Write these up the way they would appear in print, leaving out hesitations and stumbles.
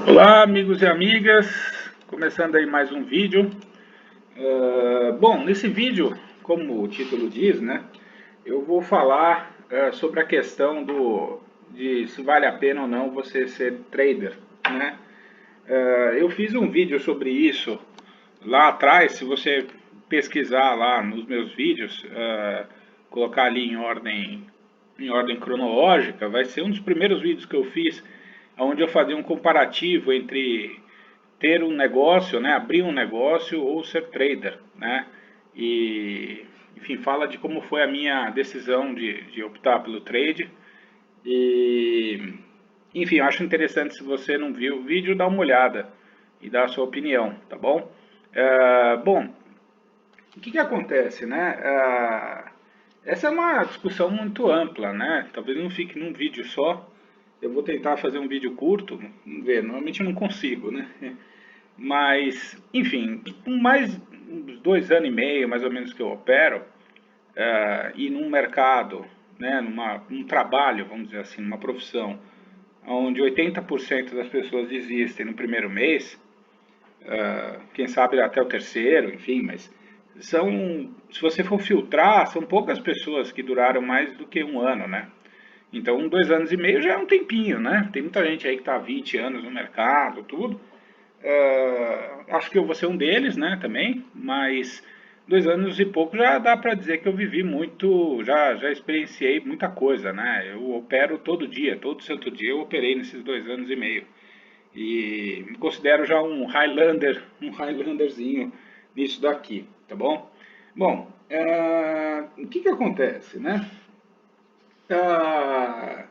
Olá, amigos e amigas, começando aí mais um vídeo. Bom, nesse vídeo, como o título diz, né, eu vou falar sobre a questão de se vale a pena ou não você ser trader, né? Eu fiz um vídeo sobre isso lá atrás. Se você pesquisar lá nos meus vídeos, colocar ali em ordem cronológica, vai ser um dos primeiros vídeos que eu fiz, onde eu fazia um comparativo entre ter um negócio, né, abrir um negócio ou ser trader, né? E, enfim, fala de como foi a minha decisão de optar pelo trade. E, enfim, eu acho interessante, se você não viu o vídeo, dá uma olhada e dá a sua opinião, tá bom? Bom, o que acontece, né? Essa é uma discussão muito ampla, né? Talvez não fique num vídeo só. Eu vou tentar fazer um vídeo curto, vamos ver, normalmente eu não consigo, né? Mas, enfim, com mais uns 2 anos e meio, mais ou menos, que eu opero, e num mercado, né, num trabalho, vamos dizer assim, numa profissão, onde 80% das pessoas desistem no primeiro mês, quem sabe até o terceiro, enfim, mas se você for filtrar, são poucas pessoas que duraram mais do que um ano, né? Então, 2 anos e meio já é um tempinho, né? Tem muita gente aí que está há 20 anos no mercado, tudo. Acho que eu vou ser um deles, né, também, mas 2 anos e pouco já dá para dizer que eu vivi muito, já experienciei muita coisa, né? Eu opero todo dia, todo santo dia eu operei nesses 2 anos e meio. E me considero já um Highlander, um Highlanderzinho nisso daqui, tá bom? Bom, o que acontece, né? Ah,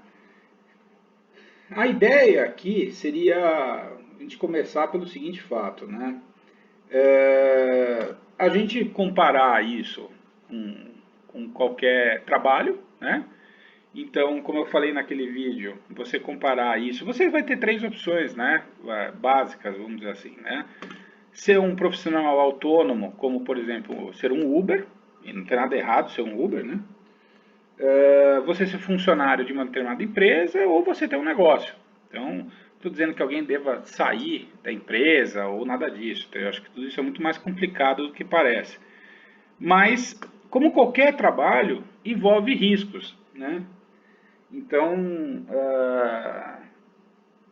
a ideia aqui seria a gente começar pelo seguinte fato, né? A gente comparar isso com qualquer trabalho, né? Então, como eu falei naquele vídeo, você comparar isso, você vai ter três opções, né? Básicas, vamos dizer assim, né? Ser um profissional autônomo, como por exemplo, ser um Uber, e não tem nada errado ser um Uber, né? Você ser funcionário de uma determinada empresa ou você ter um negócio. Então, estou dizendo que alguém deva sair da empresa ou nada disso. Eu acho que tudo isso é muito mais complicado do que parece. Mas, como qualquer trabalho, envolve riscos, né? Então,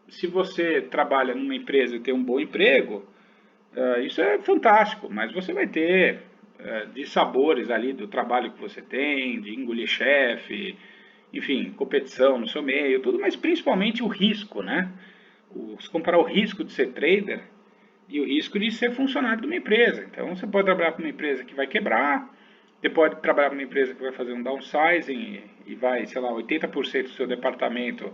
se você trabalha numa empresa e tem um bom emprego, isso é fantástico, mas você vai ter de sabores ali do trabalho que você tem, de engolir chefe, enfim, competição no seu meio, tudo, mas principalmente o risco, né? Se comparar o risco de ser trader e o risco de ser funcionário de uma empresa. Então, você pode trabalhar para uma empresa que vai quebrar, você pode trabalhar para uma empresa que vai fazer um downsizing e vai, sei lá, 80% do seu departamento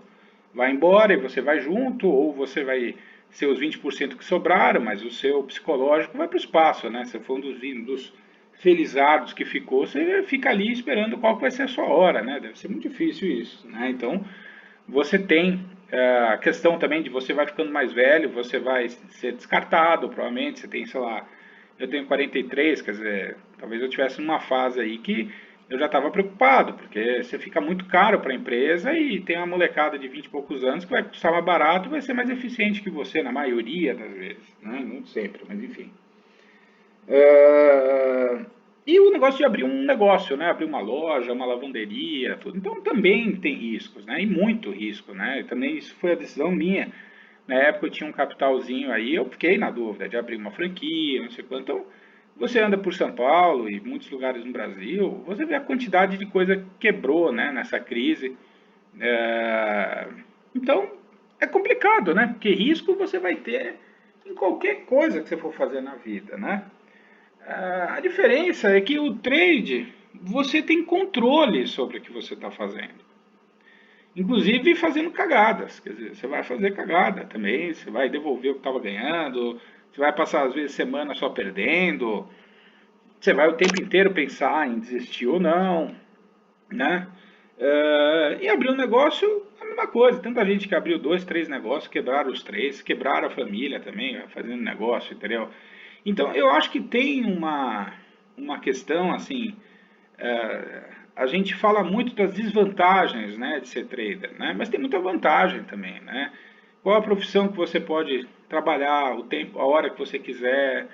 vai embora e você vai junto, ou você vai ser os 20% que sobraram, mas o seu psicológico vai para o espaço, né? Se for um dos felizados que ficou, você fica ali esperando qual vai ser a sua hora, né? Deve ser muito difícil isso, né? Então, você tem a questão também de você vai ficando mais velho, você vai ser descartado, provavelmente. Você tem, sei lá, eu tenho 43, quer dizer, talvez eu tivesse numa fase aí que eu já estava preocupado, porque você fica muito caro para a empresa e tem uma molecada de 20 e poucos anos que vai custar mais barato e vai ser mais eficiente que você, na maioria das vezes, né? Não sempre, mas enfim. É, E o negócio de abrir um negócio, né? Abrir uma loja, uma lavanderia, tudo. Então também tem riscos, né? E muito risco, né? E também isso foi a decisão minha. Na época eu tinha um capitalzinho aí, eu fiquei na dúvida de abrir uma franquia, não sei quanto. Então, você anda por São Paulo e muitos lugares no Brasil, você vê a quantidade de coisa que quebrou, né? Nessa crise. É, Então, é complicado, né? Porque risco você vai ter em qualquer coisa que você for fazer na vida, né? A diferença é que o trade, você tem controle sobre o que você está fazendo. Inclusive fazendo cagadas. Quer dizer, você vai fazer cagada também, você vai devolver o que estava ganhando, você vai passar às vezes semana só perdendo, você vai o tempo inteiro pensar em desistir ou não, né? E abrir um negócio, a mesma coisa. Tanta gente que abriu dois, três negócios, quebraram os três, quebraram a família também, fazendo negócio, entendeu? Então, eu acho que tem uma questão, assim, a gente fala muito das desvantagens, né, de ser trader, né? Mas tem muita vantagem também, né? qual a profissão que você pode trabalhar o tempo, a hora que você quiser,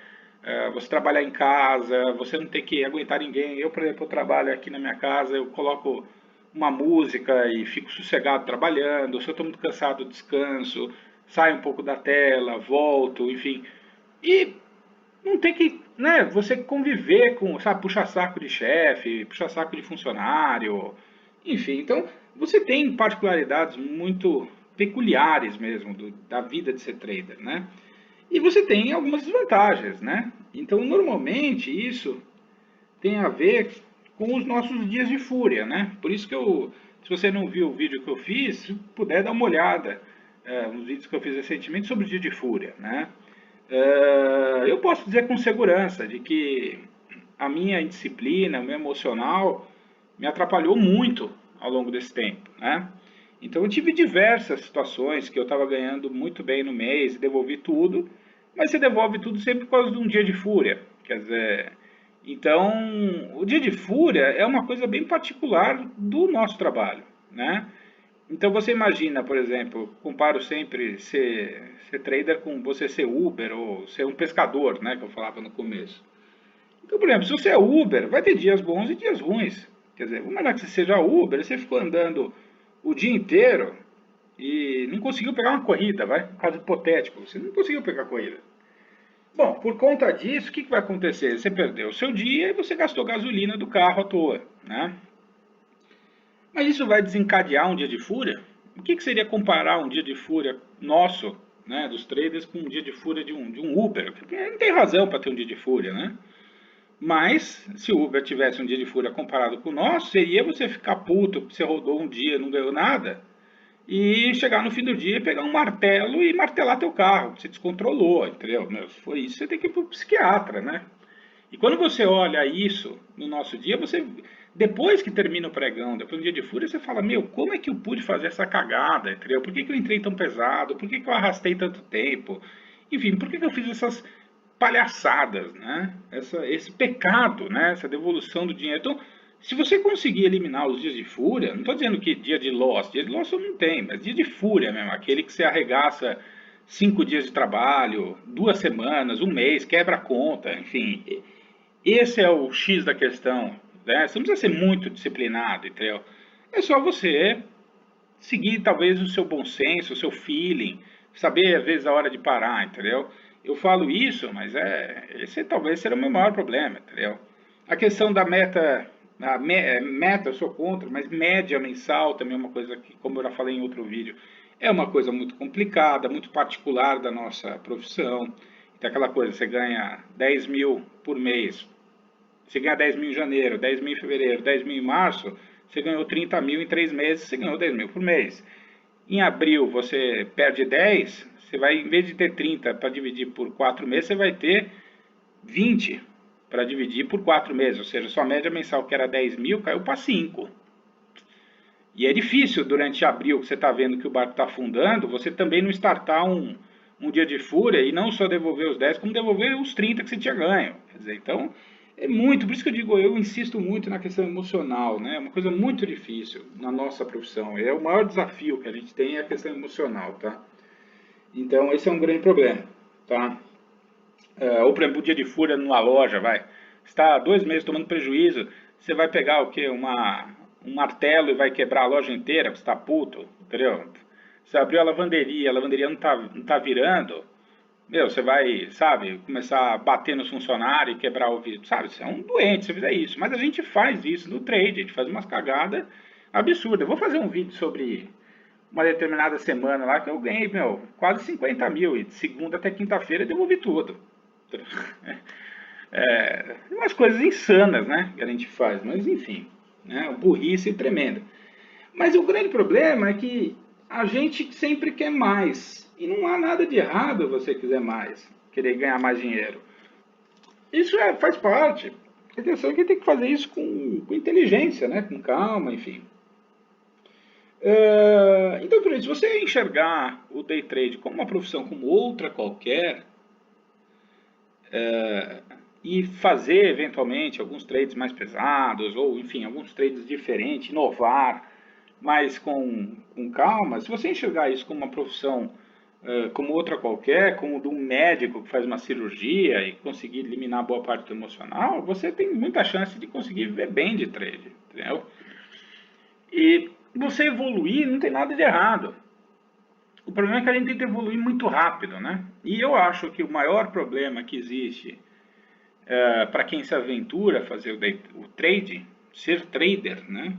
você trabalhar em casa, você não tem que aguentar ninguém. Eu, por exemplo, eu trabalho aqui na minha casa, eu coloco uma música e fico sossegado trabalhando. Se eu estou muito cansado, eu descanso, saio um pouco da tela, volto, enfim. E não tem que, né, você conviver com, sabe, puxar saco de chefe, puxar saco de funcionário, enfim. Então, você tem particularidades muito peculiares mesmo da vida de ser trader, né? E você tem algumas desvantagens, né? Então, normalmente, isso tem a ver com os nossos dias de fúria, né? Por isso que se você não viu o vídeo que eu fiz, se puder dar uma olhada, nos vídeos que eu fiz recentemente sobre o dia de fúria, né? Eu posso dizer com segurança de que a minha indisciplina, o meu emocional, me atrapalhou muito ao longo desse tempo, né? Então eu tive diversas situações que eu estava ganhando muito bem no mês e devolvi tudo, mas você devolve tudo sempre por causa de um dia de fúria. Quer dizer, então o dia de fúria é uma coisa bem particular do nosso trabalho, né? Então você imagina, por exemplo, comparo sempre ser trader com você ser Uber ou ser um pescador, né, que eu falava no começo. Então, por exemplo, se você é Uber, vai ter dias bons e dias ruins. Quer dizer, vamos imaginar que você seja Uber, você ficou andando o dia inteiro e não conseguiu pegar uma corrida, vai? Um caso hipotético, você não conseguiu pegar a corrida. Bom, por conta disso, o que vai acontecer? Você perdeu o seu dia e você gastou gasolina do carro à toa, né? Mas isso vai desencadear um dia de fúria? O que seria comparar um dia de fúria nosso, né, dos traders, com um dia de fúria de um Uber? Porque não tem razão para ter um dia de fúria, né? Mas, se o Uber tivesse um dia de fúria comparado com o nosso, seria você ficar puto porque você rodou um dia e não ganhou nada, e chegar no fim do dia e pegar um martelo e martelar teu carro. Você descontrolou, entendeu? Meu, se foi isso, você tem que ir para o psiquiatra, né? E quando você olha isso no nosso dia, você, depois que termina o pregão, depois do dia de fúria, você fala, meu, como é que eu pude fazer essa cagada, entendeu? Por que eu entrei tão pesado? Por que eu arrastei tanto tempo? Enfim, por que eu fiz essas palhaçadas, né? Esse pecado, né? Essa devolução do dinheiro. Então, se você conseguir eliminar os dias de fúria, não estou dizendo que dia de loss eu não tem, mas dia de fúria mesmo, aquele que você arregaça 5 dias de trabalho, 2 semanas, um mês, quebra a conta, enfim, esse é o X da questão, né? Você não precisa ser muito disciplinado, entendeu? É só você seguir talvez o seu bom senso, o seu feeling, saber às vezes a hora de parar, entendeu? Eu falo isso, mas esse talvez seja o meu maior problema, entendeu? A questão da meta, meta eu sou contra, mas média mensal também é uma coisa que, como eu já falei em outro vídeo, é uma coisa muito complicada, muito particular da nossa profissão. Então aquela coisa, você ganha 10 mil por mês, você ganha 10 mil em janeiro, 10 mil em fevereiro, 10 mil em março, você ganhou 30 mil em 3 meses, você ganhou 10 mil por mês. Em abril você perde 10, você vai, em vez de ter 30 para dividir por 4 meses, você vai ter 20 para dividir por 4 meses. Ou seja, sua média mensal, que era 10 mil, caiu para 5. E é difícil, durante abril, que você está vendo que o barco está afundando, você também não startar um dia de fúria e não só devolver os 10, como devolver os 30 que você tinha ganho. Quer dizer, então, é muito, por isso que eu digo, eu insisto muito na questão emocional, né? É uma coisa muito difícil na nossa profissão. É o maior desafio que a gente tem, é a questão emocional, tá? Então, esse é um grande problema, tá? Ou, por exemplo, o dia de fúria numa loja, vai. Você está 2 meses tomando prejuízo, você vai pegar o quê? Um martelo e vai quebrar a loja inteira, você está puto, entendeu? Você abriu a lavanderia não tá virando, meu, você vai, sabe, começar a bater nos funcionários e quebrar o vidro, sabe? Você é um doente se você fizer isso. Mas a gente faz isso no trade, a gente faz umas cagadas absurdas. Eu vou fazer um vídeo sobre uma determinada semana lá que eu ganhei, meu, quase 50 mil e de segunda até quinta-feira eu devolvi tudo. Umas coisas insanas, né, que a gente faz, mas enfim, né, burrice tremenda. Mas o grande problema é que a gente sempre quer mais. E não há nada de errado você quiser mais, querer ganhar mais dinheiro. Isso faz parte. A questão é que tem que fazer isso com inteligência, né? Com calma, enfim. Então, por isso, se você enxergar o day trade como uma profissão como outra qualquer, e fazer eventualmente alguns trades mais pesados, ou enfim, alguns trades diferentes, inovar, mas com calma, se você enxergar isso como uma profissão como outra qualquer, como de um médico que faz uma cirurgia e conseguir eliminar boa parte do emocional, você tem muita chance de conseguir viver bem de trade, entendeu? E você evoluir não tem nada de errado. O problema é que a gente tem que evoluir muito rápido, né? E eu acho que o maior problema que existe para quem se aventura a fazer o trading, ser trader, né?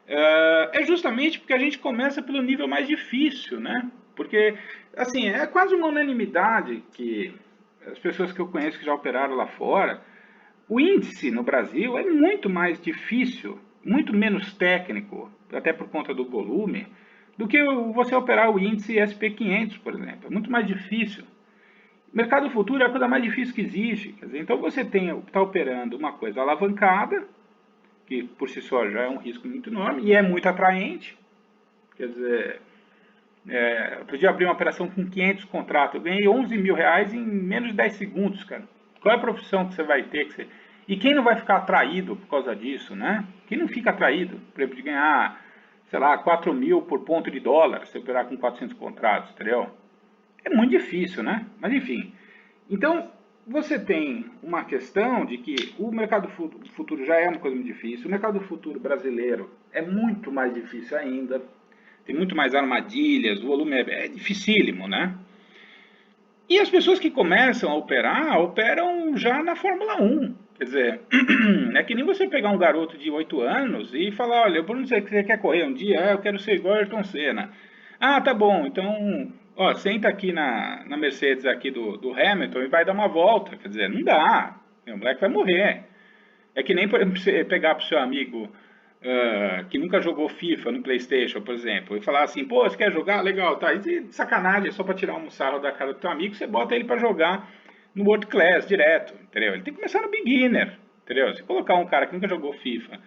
É justamente porque a gente começa pelo nível mais difícil, né? Porque, assim, é quase uma unanimidade que as pessoas que eu conheço que já operaram lá fora, o índice no Brasil é muito mais difícil, muito menos técnico, até por conta do volume, do que você operar o índice SP500, por exemplo. É muito mais difícil. Mercado futuro é a coisa mais difícil que existe. Quer dizer, então você está operando uma coisa alavancada, que por si só já é um risco muito enorme, e é muito atraente. Quer dizer, eu podia abrir uma operação com 500 contratos, eu ganhei 11 mil reais em menos de 10 segundos, cara. Qual é a profissão que você vai ter? E quem não vai ficar atraído por causa disso, né? Quem não fica atraído, por exemplo, de ganhar, sei lá, 4 mil por ponto de dólar, se operar com 400 contratos, entendeu? É muito difícil, né? Mas enfim. Então, você tem uma questão de que o mercado futuro já é uma coisa muito difícil, o mercado futuro brasileiro é muito mais difícil ainda, tem muito mais armadilhas, o volume é dificílimo, né? E as pessoas que começam a operar, operam já na Fórmula 1. Quer dizer, é que nem você pegar um garoto de 8 anos e falar, olha, por onde você quer correr um dia? Eu quero ser igual a Ayrton Senna. Ah, tá bom, então, ó, senta aqui na Mercedes aqui do Hamilton e vai dar uma volta. Quer dizer, não dá, o moleque vai morrer. É que nem, por exemplo, você pegar pro seu amigo que nunca jogou FIFA no PlayStation, por exemplo, e falar assim, pô, você quer jogar? Legal, tá. E de sacanagem, só para tirar um sarro da cara do teu amigo, você bota ele para jogar no World Class direto, entendeu? Ele tem que começar no beginner, entendeu? Se colocar um cara que nunca jogou FIFA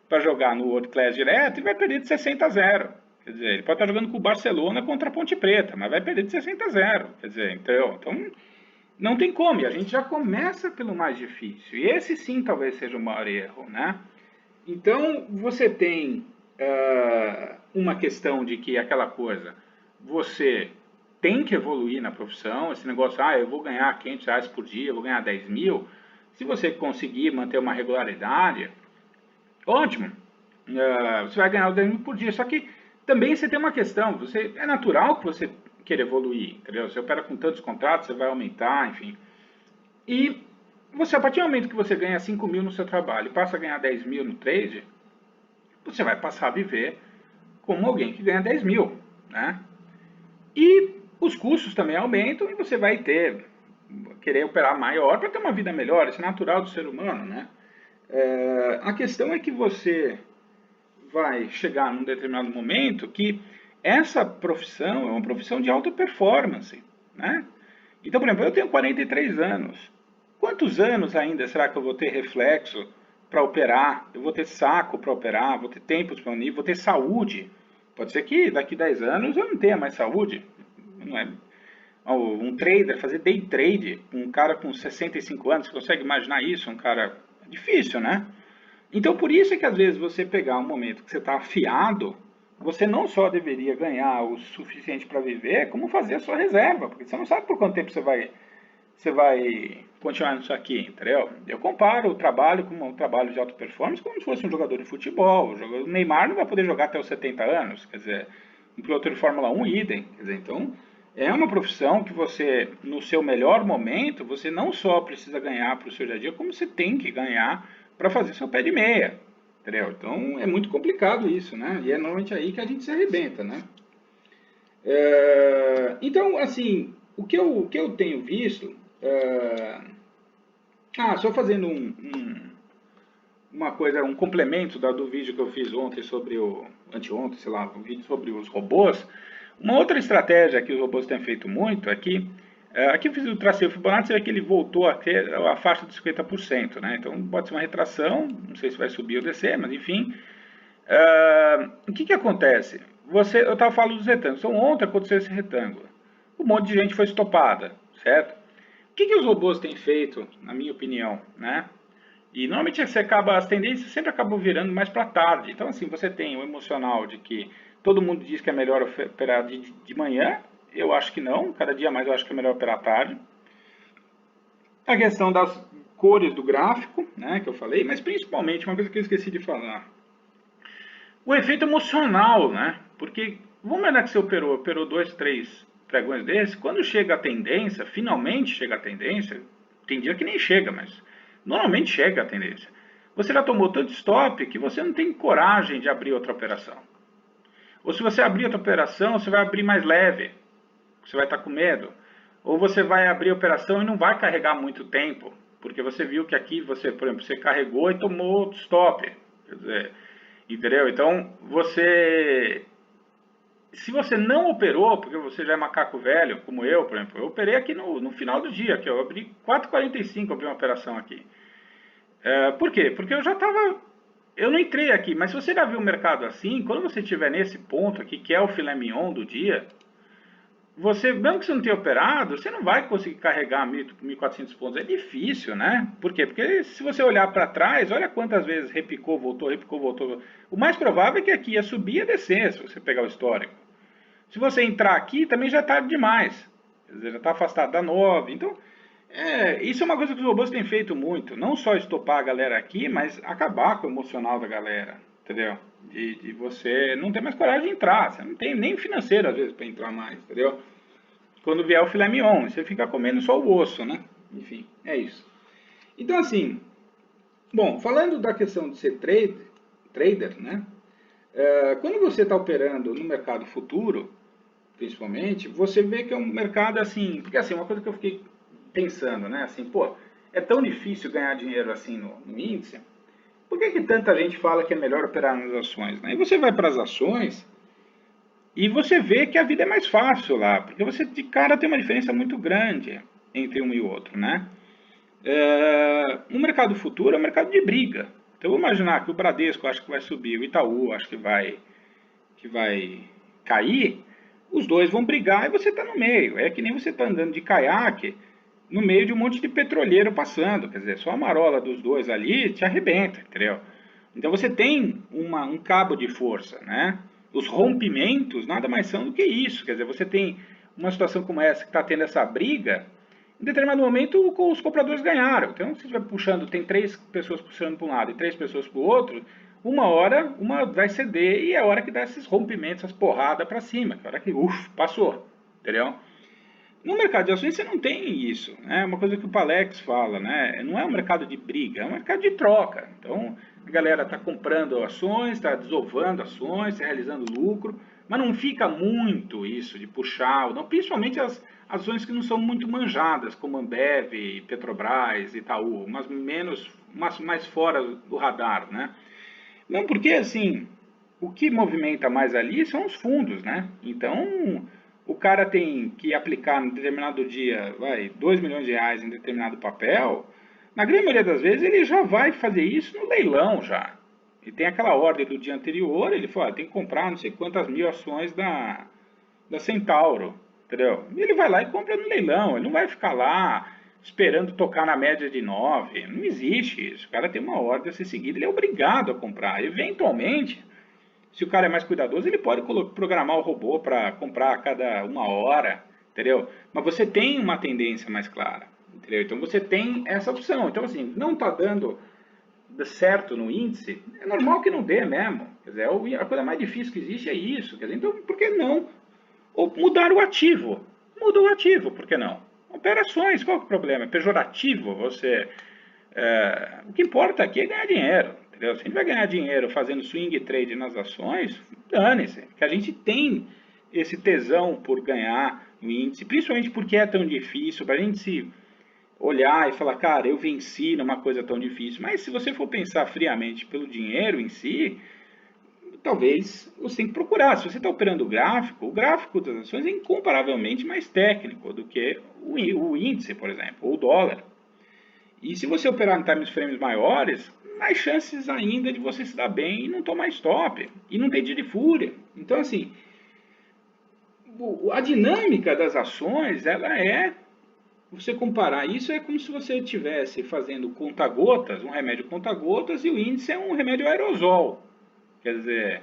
para jogar no World Class direto, ele vai perder de 60 a 0. Quer dizer, ele pode estar jogando com o Barcelona contra a Ponte Preta, mas vai perder de 60 a 0. Quer dizer, entendeu? Então, não tem como, e a gente já começa pelo mais difícil. E esse sim talvez seja o maior erro, né? Então, você tem uma questão de que aquela coisa, você tem que evoluir na profissão, esse negócio, eu vou ganhar 500 reais por dia, eu vou ganhar 10 mil, se você conseguir manter uma regularidade, ótimo, você vai ganhar os 10 mil por dia, só que também você tem uma questão, é natural que você queira evoluir, entendeu? Você opera com tantos contratos, você vai aumentar, enfim. E você, a partir do momento que você ganha 5 mil no seu trabalho e passa a ganhar 10 mil no trade, você vai passar a viver como alguém que ganha 10 mil, né? E os custos também aumentam e você vai querer operar maior para ter uma vida melhor, isso é natural do ser humano, né? A questão é que você vai chegar num determinado momento que essa profissão é uma profissão de alta performance, né? Então, por exemplo, eu tenho 43 anos. Quantos anos ainda será que eu vou ter reflexo para operar? Eu vou ter saco para operar, vou ter tempo disponível, vou ter saúde. Pode ser que daqui 10 anos eu não tenha mais saúde. Não é? Um trader, fazer day trade, um cara com 65 anos, você consegue imaginar isso? Um cara difícil, né? Então, por isso é que às vezes você pegar um momento que você está afiado, você não só deveria ganhar o suficiente para viver, como fazer a sua reserva, porque você não sabe por quanto tempo você vai continuar nisso aqui, entendeu? Eu comparo o trabalho com um trabalho de alta performance como se fosse um jogador de futebol. O Neymar não vai poder jogar até os 70 anos, quer dizer, um piloto de Fórmula 1, idem. Quer dizer, então, é uma profissão que você, no seu melhor momento, você não só precisa ganhar para o seu dia a dia, como você tem que ganhar para fazer seu pé de meia, entendeu? Então, é muito complicado isso, né? E é normalmente aí que a gente se arrebenta, né? Então, assim, o que eu tenho visto só fazendo uma coisa, um complemento do vídeo que eu fiz ontem anteontem, sei lá, um vídeo sobre os robôs. Uma outra estratégia que os robôs têm feito muito é que, aqui eu fiz o traceio Fibonacci, você vê que ele voltou a ter a faixa de 50%, né? Então pode ser uma retração, não sei se vai subir ou descer, mas enfim. O que acontece? Eu estava falando dos retângulos, então ontem aconteceu esse retângulo. Um monte de gente foi estopada, certo? O que os robôs têm feito, na minha opinião, né? E normalmente as tendências sempre acabam virando mais para tarde. Então, assim, você tem o emocional de que todo mundo diz que é melhor operar de manhã, Eu acho que não, cada dia mais eu acho que é melhor operar tarde. A questão das cores do gráfico, né, que eu falei, mas principalmente, uma coisa que eu esqueci de falar, o efeito emocional, né? Porque, vamos imaginar que você operou 2, 3 pregões desses, quando chega a tendência, finalmente chega a tendência, tem dia que nem chega, mas normalmente chega a tendência. Você já tomou tanto stop que você não tem coragem de abrir outra operação. Ou se você abrir outra operação, você vai abrir mais leve, você vai estar com medo. Ou você vai abrir a operação e não vai carregar muito tempo, porque você viu que aqui você, por exemplo, você carregou e tomou stop. Quer dizer, entendeu? Então, se você não operou, porque você já é macaco velho, como eu, por exemplo, eu operei aqui no final do dia, aqui, eu abri 4h45, abri uma operação aqui. Por quê? Porque eu não entrei aqui, mas se você já viu o mercado assim, quando você estiver nesse ponto aqui, que é o filé mignon do dia, você, mesmo que você não tenha operado, você não vai conseguir carregar 1.400 pontos. É difícil, né? Por quê? Porque se você olhar para trás, olha quantas vezes repicou, voltou, repicou, voltou. O mais provável é que aqui ia subir e ia descer, se você pegar o histórico. Se você entrar aqui, também já é tarde demais. Quer dizer, já está afastado da 9. Então, isso é uma coisa que os robôs têm feito muito. Não só estopar a galera aqui, mas acabar com o emocional da galera. Entendeu? De você não ter mais coragem de entrar. Você não tem nem financeiro, às vezes, para entrar mais. Entendeu? Quando vier o filé mignon, você fica comendo só o osso, né? Enfim, é isso. Então, assim, bom, falando da questão de ser trader, né? Quando você está operando no mercado futuro, principalmente, você vê que é um mercado assim, porque assim, uma coisa que eu fiquei pensando, né, assim, pô, é tão difícil ganhar dinheiro assim no índice, por que tanta gente fala que é melhor operar nas ações, né? E você vai para as ações e você vê que a vida é mais fácil lá, porque você de cara tem uma diferença muito grande entre um e o outro, né? O mercado futuro é um mercado de briga. Então, vou imaginar que o Bradesco acho que vai subir, o Itaú acho que vai cair, os dois vão brigar e você está no meio. É que nem você está andando de caiaque no meio de um monte de petroleiro passando. Quer dizer, só a marola dos dois ali te arrebenta, entendeu? Então você tem um cabo de força, né? Os rompimentos nada mais são do que isso. Quer dizer, você tem uma situação como essa que está tendo essa briga, em determinado momento os compradores ganharam. Então, se você vai puxando, tem 3 pessoas puxando para um lado e 3 pessoas para o outro, uma hora uma vai ceder e é a hora que dá esses rompimentos, essas porradas para cima, que é a hora que, passou, entendeu? No mercado de ações você não tem isso, né? É uma coisa que o Palex fala, né? Não é um mercado de briga, é um mercado de troca. Então, a galera está comprando ações, está desovando ações, está realizando lucro, mas não fica muito isso de puxar, não, principalmente as ações que não são muito manjadas, como Ambev, Petrobras, Itaú, umas mais fora do radar, né? Não, porque assim, o que movimenta mais ali são os fundos, né? Então, o cara tem que aplicar em determinado dia, 2 milhões de reais em determinado papel, na grande maioria das vezes ele já vai fazer isso no leilão já. E tem aquela ordem do dia anterior, ele fala, tem que comprar não sei quantas mil ações da Centauro, entendeu? E ele vai lá e compra no leilão, ele não vai ficar lá esperando tocar na média de 9. Não existe isso. O cara tem uma ordem a ser seguida, ele é obrigado a comprar. Eventualmente, se o cara é mais cuidadoso, ele pode programar o robô para comprar a cada 1 hora, entendeu? Mas você tem uma tendência mais clara, entendeu? Então você tem essa opção. Então, assim, não está dando certo no índice, é normal que não dê mesmo. Quer dizer, a coisa mais difícil que existe é isso. Quer dizer, então, por que não? Ou mudar o ativo. Muda o ativo, por que não? Operações, qual é o problema? É pejorativo você... o que importa aqui é ganhar dinheiro, entendeu? Se a gente vai ganhar dinheiro fazendo swing trade nas ações, dane-se. Que a gente tem esse tesão por ganhar no índice, principalmente porque é tão difícil, para a gente se olhar e falar, cara, eu venci numa coisa tão difícil. Mas se você for pensar friamente pelo dinheiro em si, talvez você tenha que procurar. Se você está operando o gráfico das ações é incomparavelmente mais técnico do que o índice, por exemplo, ou o dólar. E se você operar em time frames maiores, mais chances ainda de você se dar bem e não tomar stop, e não ter dia de fúria. Então, assim, a dinâmica das ações, ela é, você comparar isso, é como se você estivesse fazendo conta-gotas, um remédio conta-gotas, e o índice é um remédio aerosol. Quer dizer,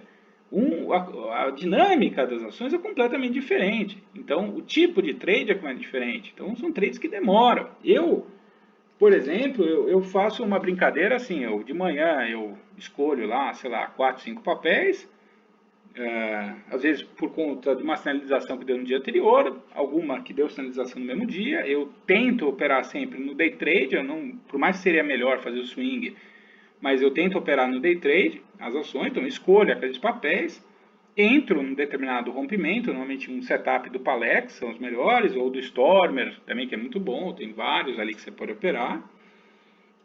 A dinâmica das ações é completamente diferente. Então, o tipo de trade é completamente diferente. Então, são trades que demoram. Por exemplo, eu faço uma brincadeira assim, de manhã eu escolho lá, sei lá, 4, 5 papéis, às vezes por conta de uma sinalização que deu no dia anterior, alguma que deu sinalização no mesmo dia, eu tento operar sempre no day trade, por mais que seria melhor fazer o swing, mas eu tento operar no day trade as ações, então escolho aqueles papéis, entro num determinado rompimento, normalmente um setup do Palex, são os melhores, ou do Stormer, também que é muito bom, tem vários ali que você pode operar.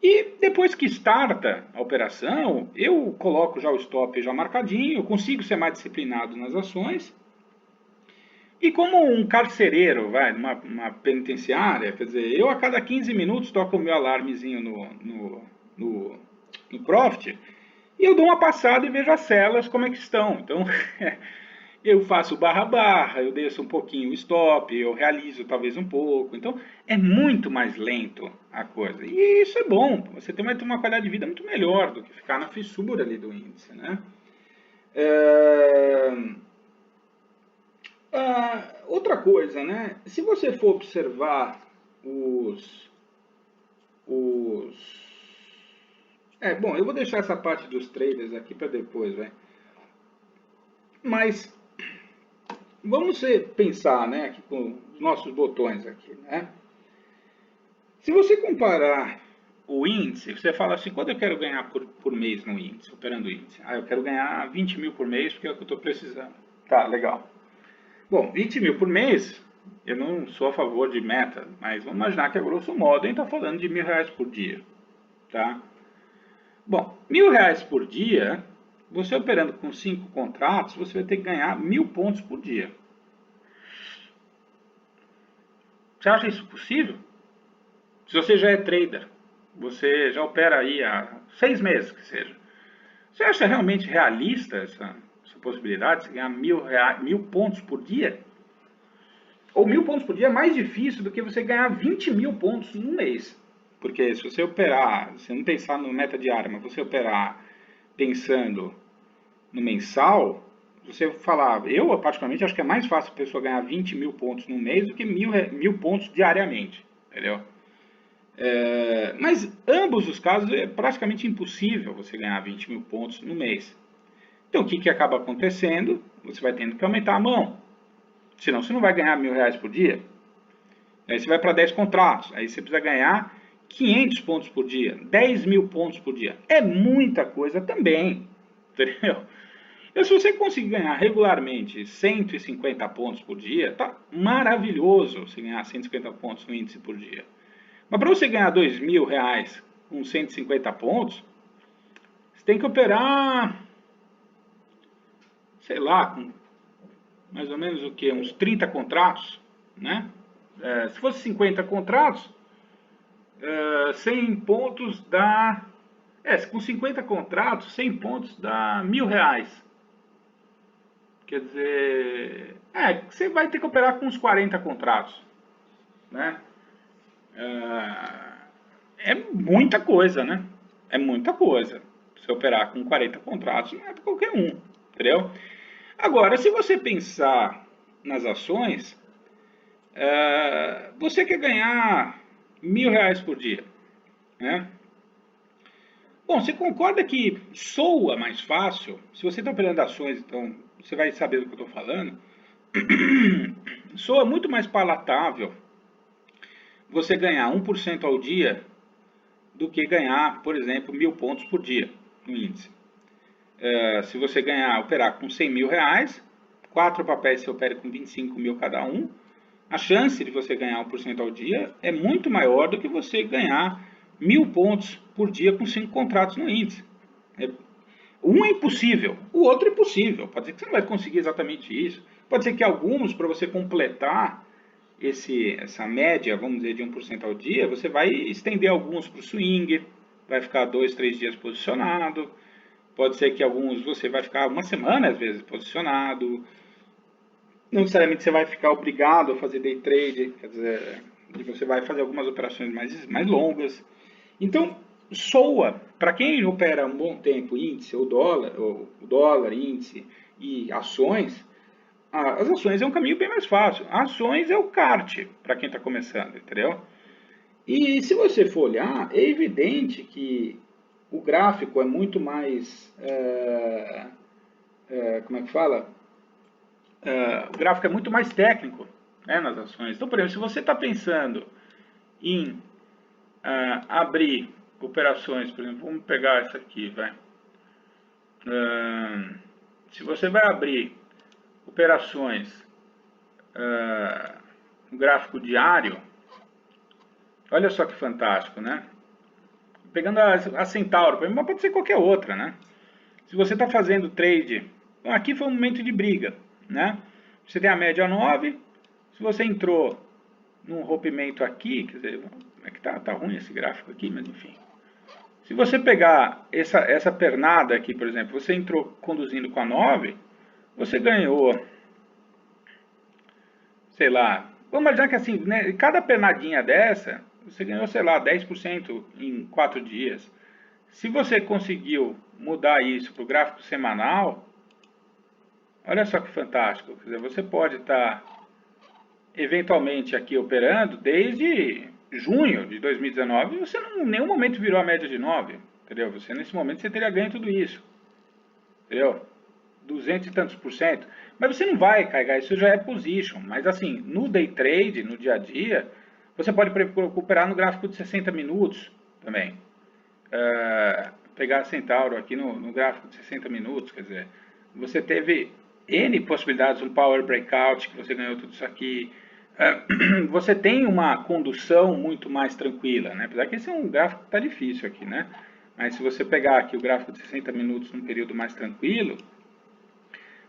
E depois que starta a operação, eu coloco já o stop já marcadinho, eu consigo ser mais disciplinado nas ações. E como um carcereiro, numa penitenciária, quer dizer, eu a cada 15 minutos toco o meu alarmezinho no Profit, e eu dou uma passada e vejo as celas como é que estão. Então, eu faço barra barra, eu desço um pouquinho o stop, eu realizo talvez um pouco. Então, é muito mais lento a coisa. E isso é bom, você tem uma qualidade de vida muito melhor do que ficar na fissura ali do índice, né? Outra coisa, né? Se você for observar os... bom, eu vou deixar essa parte dos traders aqui para depois, vai. Mas vamos pensar, né, aqui com os nossos botões aqui, né? Se você comparar o índice, você fala assim, quanto eu quero ganhar por mês no índice, operando o índice? Eu quero ganhar 20 mil por mês porque é o que eu estou precisando. Tá, legal. Bom, 20 mil por mês, eu não sou a favor de meta, mas vamos imaginar que a grosso modo a gente está falando de R$ 1.000 por dia, tá? Bom, R$ 1.000 por dia, você operando com 5 contratos, você vai ter que ganhar 1.000 pontos por dia. Você acha isso possível? Se você já é trader, você já opera aí há 6 meses, que seja. Você acha realmente realista essa possibilidade de ganhar 1.000 pontos por dia? Ou 1.000 pontos por dia é mais difícil do que você ganhar 20 mil pontos num mês. Porque se você operar, se não pensar no meta diária, mas você operar pensando no mensal, você falar, eu particularmente acho que é mais fácil a pessoa ganhar 20 mil pontos no mês do que mil pontos diariamente, entendeu? Mas ambos os casos é praticamente impossível você ganhar 20 mil pontos no mês. Então o que acaba acontecendo? Você vai tendo que aumentar a mão. Senão você não vai ganhar R$ 1.000 por dia. Aí você vai para 10 contratos. Aí você precisa ganhar 500 pontos por dia, 10 mil pontos por dia. É muita coisa também. Entendeu? E se você conseguir ganhar regularmente 150 pontos por dia, tá maravilhoso você ganhar 150 pontos no índice por dia. Mas para você ganhar R$ 2.000 com 150 pontos, você tem que operar, sei lá, com mais ou menos o que? Uns 30 contratos, né? Se fosse 50 contratos, 100 pontos dá... com 50 contratos, 100 pontos dá R$ 1.000. Quer dizer... você vai ter que operar com uns 40 contratos, né? É muita coisa, né? É muita coisa. Se operar com 40 contratos, não é para qualquer um, entendeu? Agora, se você pensar nas ações, você quer ganhar R$ 1.000 por dia, né? Bom, você concorda que soa mais fácil? Se você está operando ações, então você vai saber do que eu estou falando. Soa muito mais palatável você ganhar 1% ao dia do que ganhar, por exemplo, 1.000 pontos por dia no índice. Se você operar com R$ 100.000, 4 papéis você opera com 25 mil cada um, a chance de você ganhar 1% ao dia é muito maior do que você ganhar 1.000 pontos por dia com 5 contratos no índice. Um é impossível, o outro é possível. Pode ser que você não vai conseguir exatamente isso. Pode ser que alguns, para você completar essa média, vamos dizer, de 1% ao dia, você vai estender alguns para o swing, vai ficar 2, 3 dias posicionado. Pode ser que alguns você vai ficar uma semana, às vezes, posicionado. Não necessariamente você vai ficar obrigado a fazer day trade, quer dizer, você vai fazer algumas operações mais longas. Então, soa, para quem opera um bom tempo índice, ou dólar índice, e ações, as ações é um caminho bem mais fácil. Ações é o kart para quem está começando, entendeu? E se você for olhar, é evidente que o gráfico é muito mais, como é que fala? O gráfico é muito mais técnico, né, nas ações. Então, por exemplo, se você está pensando em abrir operações, por exemplo, vamos pegar essa aqui, vai. Se você vai abrir operações no gráfico diário, olha só que fantástico, né? Pegando a Centauro, mas pode ser qualquer outra, né? Se você está fazendo trade, aqui foi um momento de briga, né? Você tem a média 9, se você entrou num rompimento aqui, quer dizer, como é que tá ruim esse gráfico aqui, mas enfim. Se você pegar essa pernada aqui, por exemplo, você entrou conduzindo com a 9, você ganhou, sei lá, vamos imaginar que assim, né, cada pernadinha dessa, você ganhou, sei lá, 10% em 4 dias. Se você conseguiu mudar isso para o gráfico semanal, olha só que fantástico. Quer dizer, você pode estar eventualmente aqui operando desde junho de 2019 e você em nenhum momento virou a média de 9, entendeu? Você nesse momento você teria ganho tudo isso, entendeu? 200 e tantos por cento. Mas você não vai carregar, isso já é position. Mas assim, no day trade, no dia a dia, você pode recuperar no gráfico de 60 minutos também. Pegar a Centauro aqui no gráfico de 60 minutos, quer dizer, você teve N possibilidades, um power breakout, que você ganhou tudo isso aqui. Você tem uma condução muito mais tranquila, né? Apesar que esse é um gráfico que está difícil aqui, né? Mas se você pegar aqui o gráfico de 60 minutos num período mais tranquilo,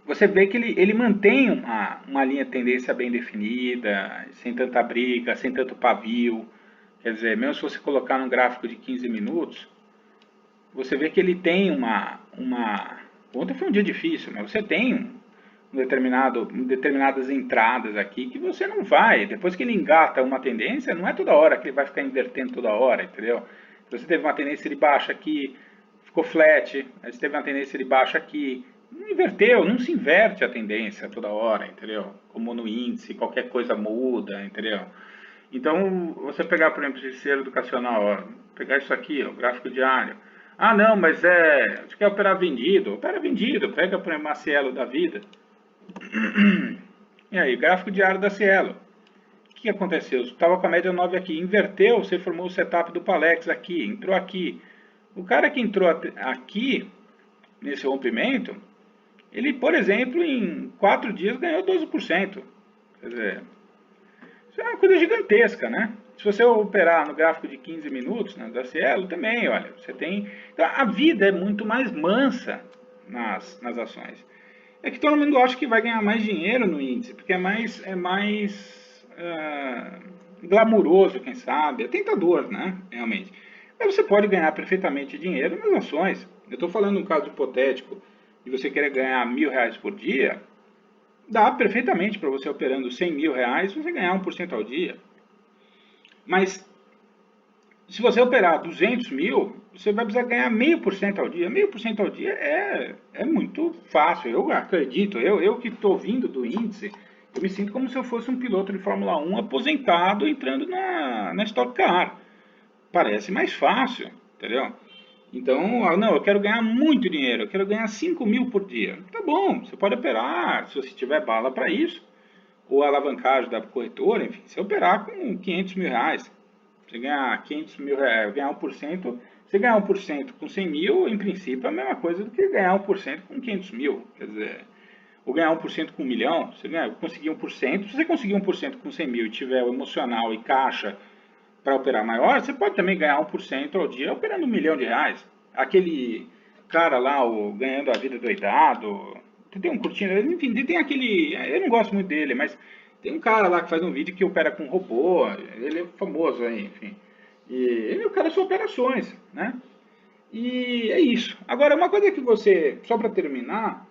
você vê que ele mantém uma linha de tendência bem definida, sem tanta briga, sem tanto pavio. Quer dizer, mesmo se você colocar num gráfico de 15 minutos, você vê que ele tem ontem foi um dia difícil, mas você tem determinadas entradas aqui que você não vai. Depois que ele engata uma tendência, não é toda hora que ele vai ficar invertendo toda hora, entendeu? Você teve uma tendência de baixa aqui, ficou flat, aí você teve uma tendência de baixa aqui, não inverteu, não se inverte a tendência toda hora, entendeu? Como no índice, qualquer coisa muda, entendeu? Então, você pegar, por exemplo, esse ser educacional, ó, pegar isso aqui, ó, o gráfico diário. Ah, não, mas você quer operar vendido? Opera vendido, pega, por exemplo, uma Cielo da vida. E aí, gráfico diário da Cielo. O que aconteceu? Estava com a média 9 aqui, inverteu, você formou o setup do Palex aqui, entrou aqui. O cara que entrou aqui, nesse rompimento, ele, por exemplo, em 4 dias ganhou 12%. Quer dizer, isso é uma coisa gigantesca, né? Se você operar no gráfico de 15 minutos, né, da Cielo, também, olha, você tem... Então, a vida é muito mais mansa nas ações. É que todo mundo acha que vai ganhar mais dinheiro no índice, porque é mais glamuroso, quem sabe. É tentador, né? Realmente. Mas você pode ganhar perfeitamente dinheiro nas ações. Eu estou falando um caso hipotético de você querer ganhar R$1.000 por dia, dá perfeitamente para você operando R$100.000, você ganhar 1% ao dia. Mas se você operar 200 mil, você vai precisar ganhar 0,5% ao dia. 0,5% ao dia é muito fácil. Eu acredito, eu que estou vindo do índice, eu me sinto como se eu fosse um piloto de Fórmula 1 aposentado entrando na Stock Car. Parece mais fácil, entendeu? Então, não, eu quero ganhar muito dinheiro, eu quero ganhar 5 mil por dia. Tá bom, você pode operar, se você tiver bala para isso, ou a alavancagem da corretora, enfim, você operar com R$500.000. Você ganhar 500 mil reais, ganhar 1%, você ganhar 1% com 100 mil, em princípio, é a mesma coisa do que ganhar 1% com 500 mil. Quer dizer, ou ganhar 1% com 1 milhão, você conseguir 1%, se você conseguir 1% com 100 mil e tiver o emocional e caixa para operar maior, você pode também ganhar 1% ao dia operando R$1.000.000. Aquele cara lá, ganhando a vida doidado, tem um curtindo, enfim, tem aquele, eu não gosto muito dele, mas tem um cara lá que faz um vídeo que opera com robô, ele é famoso aí, enfim. E ele é o cara só operações, né? E é isso. Agora, uma coisa que você, só para terminar,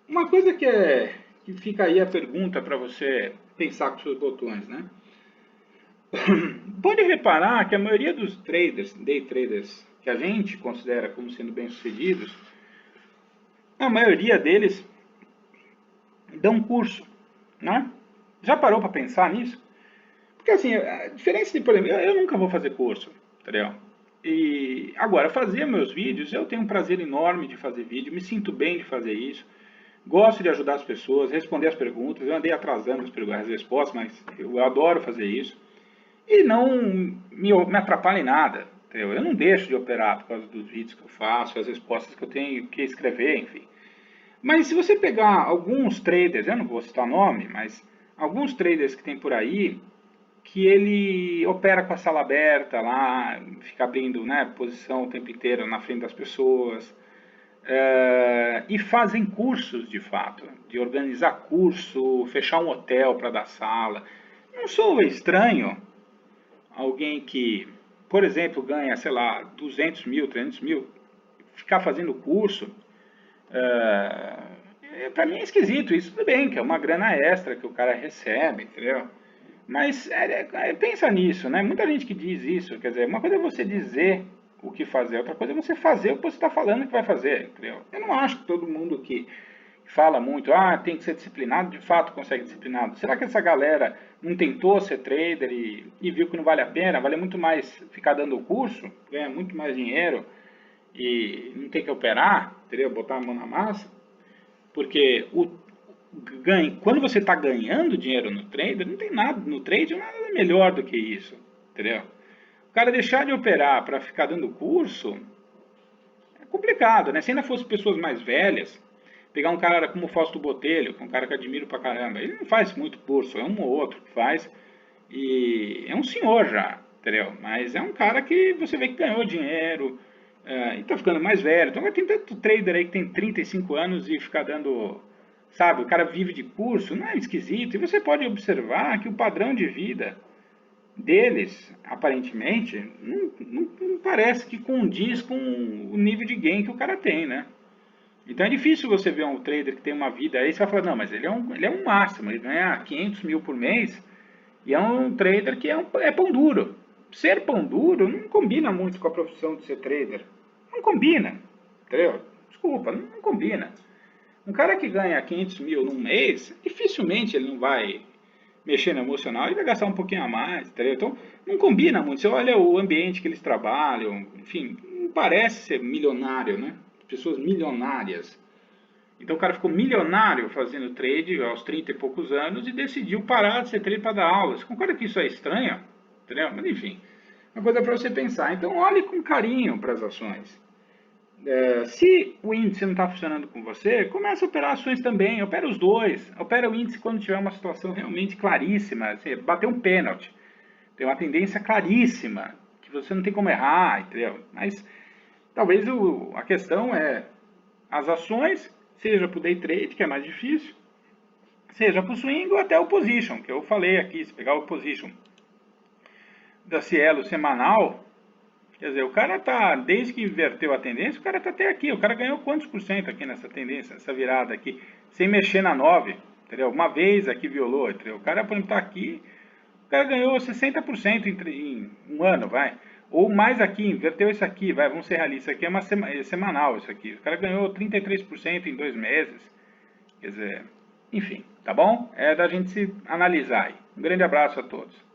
uma coisa que fica aí a pergunta para você pensar com seus botões, né? Pode reparar que a maioria dos traders, day traders, que a gente considera como sendo bem-sucedidos, a maioria deles dão um curso, né? Já parou para pensar nisso? Porque assim, a diferença de, por exemplo, eu nunca vou fazer curso, entendeu? E agora, fazer meus vídeos, eu tenho um prazer enorme de fazer vídeo, me sinto bem de fazer isso, gosto de ajudar as pessoas, responder as perguntas, eu andei atrasando as respostas, mas eu adoro fazer isso. E não me atrapalha em nada, entendeu? Eu não deixo de operar por causa dos vídeos que eu faço, as respostas que eu tenho que escrever, enfim. Mas se você pegar alguns traders, eu não vou citar nome, mas alguns traders que tem por aí, que ele opera com a sala aberta lá, fica abrindo, né, posição o tempo inteiro na frente das pessoas, e fazem cursos de fato, de organizar curso, fechar um hotel para dar sala. Não sou estranho alguém que, por exemplo, ganha, sei lá, 200 mil, 300 mil, ficar fazendo curso, para mim é esquisito. Isso tudo bem, que é uma grana extra que o cara recebe, entendeu? Mas pensa nisso, né? Muita gente que diz isso, quer dizer, uma coisa é você dizer o que fazer, outra coisa é você fazer o que você está falando que vai fazer, entendeu? Eu não acho que todo mundo que fala muito, tem que ser disciplinado, de fato consegue disciplinado. Será que essa galera não tentou ser trader e viu que não vale a pena? Vale muito mais ficar dando o curso, ganha muito mais dinheiro e não tem que operar, entendeu? Botar a mão na massa. Porque quando você está ganhando dinheiro no trader, não tem nada no trade, nada melhor do que isso, entendeu? O cara deixar de operar para ficar dando curso é complicado, né? Se ainda fosse pessoas mais velhas, pegar um cara como o Fausto Botelho, que é um cara que eu admiro pra caramba, ele não faz muito curso, é um ou outro que faz, e é um senhor já, entendeu? Mas é um cara que você vê que ganhou dinheiro, e tá ficando mais velho. Então tem tanto trader aí que tem 35 anos e fica dando, sabe, o cara vive de curso, não é esquisito? E você pode observar que o padrão de vida deles, aparentemente, não parece que condiz com o nível de gain que o cara tem, né? Então é difícil você ver um trader que tem uma vida aí, você vai falar, não, mas ele é um máximo, ele ganha 500 mil por mês e é um trader que é pão duro. Ser pão duro não combina muito com a profissão de ser trader. Não combina, entendeu? Desculpa, não combina. Um cara que ganha 500 mil num mês, dificilmente ele não vai mexer no emocional, ele vai gastar um pouquinho a mais, entendeu? Então não combina muito. Você olha o ambiente que eles trabalham, enfim, não parece ser milionário, né? Pessoas milionárias. Então o cara ficou milionário fazendo trade aos 30 e poucos anos e decidiu parar de ser trader para dar aulas. Concorda que isso é estranho? Entendeu? Mas enfim, uma coisa para você pensar. Então olhe com carinho para as ações. Se o índice não está funcionando com você, comece a operar ações também. Opera os dois. Opera o índice quando tiver uma situação realmente claríssima. Você bateu um pênalti. Tem uma tendência claríssima que você não tem como errar, entendeu? Mas talvez a questão é as ações, seja para o day trade, que é mais difícil, seja para o swing ou até o position, que eu falei aqui, se pegar o position da Cielo semanal, quer dizer, o cara tá, desde que inverteu a tendência, o cara tá até aqui, o cara ganhou quantos por cento aqui nessa tendência, nessa virada aqui, sem mexer na 9, entendeu? Uma vez aqui violou, entendeu? O cara, por exemplo, tá aqui, o cara ganhou 60% em um ano, vai. Ou mais aqui, inverteu isso aqui, vai, vamos ser realistas, isso aqui é uma semanal, isso aqui. O cara ganhou 33% em 2 meses. Quer dizer, enfim, tá bom? É da gente se analisar aí. Um grande abraço a todos.